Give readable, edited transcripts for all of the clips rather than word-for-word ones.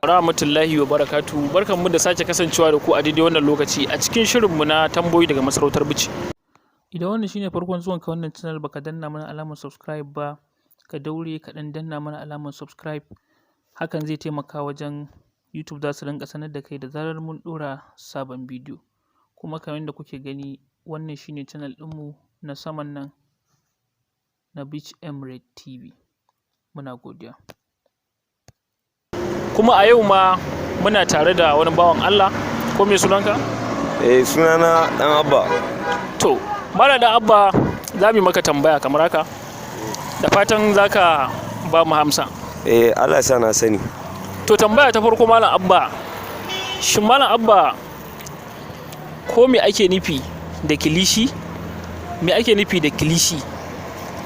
Rahmatullahi wa barakatu, barkanmu da sake kasancewa da ku a daidai wannan lokaci a cikin shirinmu na tambayoyi daga masarautar Bichi. Idan wannan shine farkon zuwan ka wannan channel baka danna mana alamar subscribe ba, ka daure ka danna mana alamar subscribe. Hakan zai taimaka wajen YouTube za su rinka sanar da kai da zarar mun ɗora sabon bidiyo. Kuma kamar yadda kuke gani, wannan shine channel ɗinmu na saman nan na Bichi Emirate TV. Muna godiya. Kuma a yau ma muna tare da wani bawan Allah. Ko me sunanka? Sunana Dan Abba. To, Malam Dan Abba, za mu maka tambaya kamar haka. Da fatan za ka ba mu hamsa. Allah sa na sani. To, tambaya ta farko Malam Abba. Shin Malam Abba, ko me ake nufi da kilishi? Me ake nufi da kilishi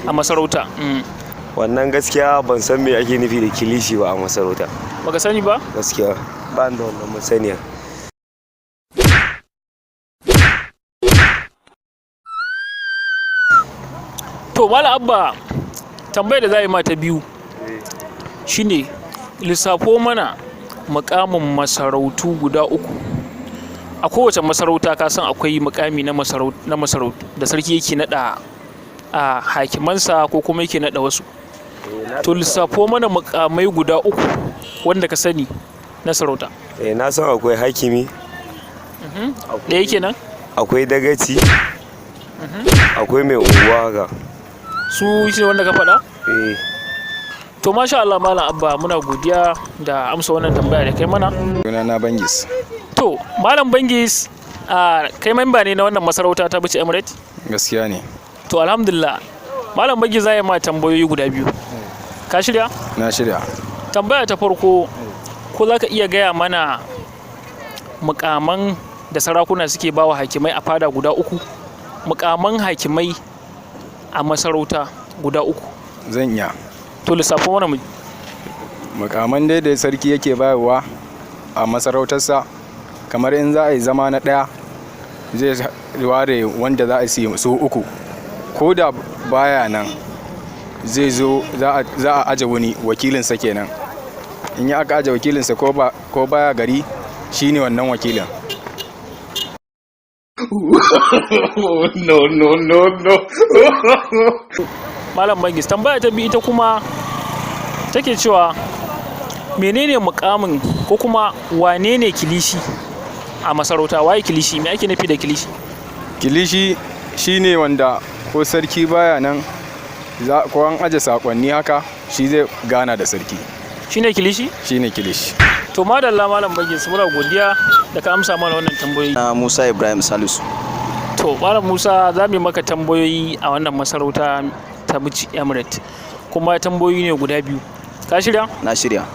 a masarauta? Wannan gaskiya ban san me ake nufi da kilishi ba a masarauta. Baka sani ba? Gaskiya ba da wannan masaniya. To Malam Abba, tambayar da za a yi ma ta biyu shine lissafo mana mukamin masarautu guda uku. A kowace masarauta ka san akwai mukami na masarautu da sarki yake naɗa a hakimansa ko kuma yake naɗa wasu. To lissafo mana mukamai guda uku wanda ka sani na sarauta. Na san akwai hakimi. Ɗaya kenan? Akwai dagaci. Akwai mai unguwa ga. Su shi wanda ka faɗa? To masha Allah Malam Abba, muna godiya da amsa wannan tambaya da kai mana. Sunana Bangis. To Malam Bangis, kai memba ne na wannan masarauta ta Bichi Emirate? Gaskiya ne. To alhamdulillah, Malam Bangis zai ma tambayoyi guda biyu. Ka shirya? Na shirya. Tambaya ta farko, ko za ka iya gaya mana mukaman da sarakuna suke bawa hakimai a fada guda uku? Mukaman hakimai a masarauta guda uku. Zan iya. To lissafo mana mu. Mukaman dai da sarki yake bayarwa a masarautarsa, kamar in za a yi zama na ɗaya, zai ware wanda za a yi su uku. Ko da baya nan, zai zo za a aje wani wakilinsa kenan. In ya aka aje wakilinsa ko baya gari, shine wannan wakilin. No. Malam Bangis, tambaya ta biyu ita kuma take cewa menene mukamin ko kuma wane ne kilishi a masarauta? Waye kilishi? Me ake nufi da kilishi? Kilishi shine wanda ko sarki baya nan, ko an aje sakonni haka, shi zai gana da sarki. Shine kilishi? Shine kilishi. To madalla Malam Bangis, muna godiya da ka amsa mana wannan tambayoyi. Na Musa Ibrahim Salisu. To Malam Musa, za mu maka tambayoyi a wannan masarauta ta Bichi Emirate, kuma tambayoyi ne guda biyu. Ka shirya? Na shirya.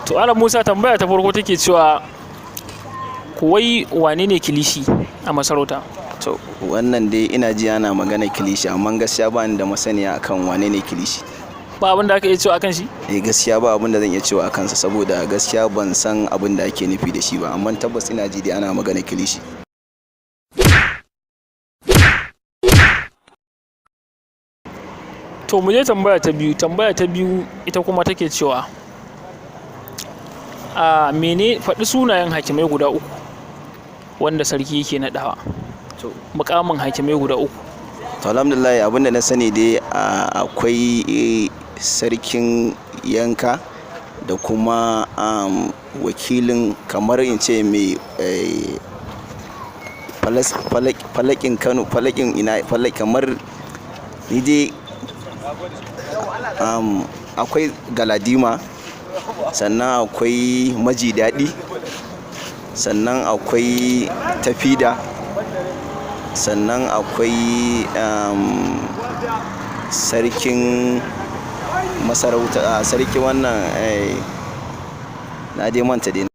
To Malam Musa, tambaya ta farko take cewa wai wane ne kilishi a masarauta? To wannan dai ina ji ana magana kilishi, amma gaskiya ba ni da masaniya akan wane ne kilishi. Ba abin da aka iya cewa akan shi? Gaskiya ba abin da zan iya cewa akan sa, saboda gaskiya ban san abin da ake nufi da shi ba, amma tabbas ina ji dai ana magana kilishi. To mu je tambaya ta biyu. Tambaya ta biyu ita kuma take cewa faɗi sunayen hakimai guda uku wanda sarki yake naɗawa. Mukamin hakimai guda uku. To alhamdulillah, abin da na sani dai akwai sarkin yanka da kuma wakilin, kamar in ce mai falakin Kano, kamar ni dai akwai galadima, sannan akwai maji daɗi, sannan akwai tafida, sannan akwai sarkin masarauta, sarki wannan na dai manta dai.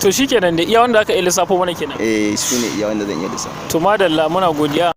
To shikenan da iya wanda aka iya lissafo mana kenan. Su ne iya wanda zan iya lissafo. To madalla, muna godiya.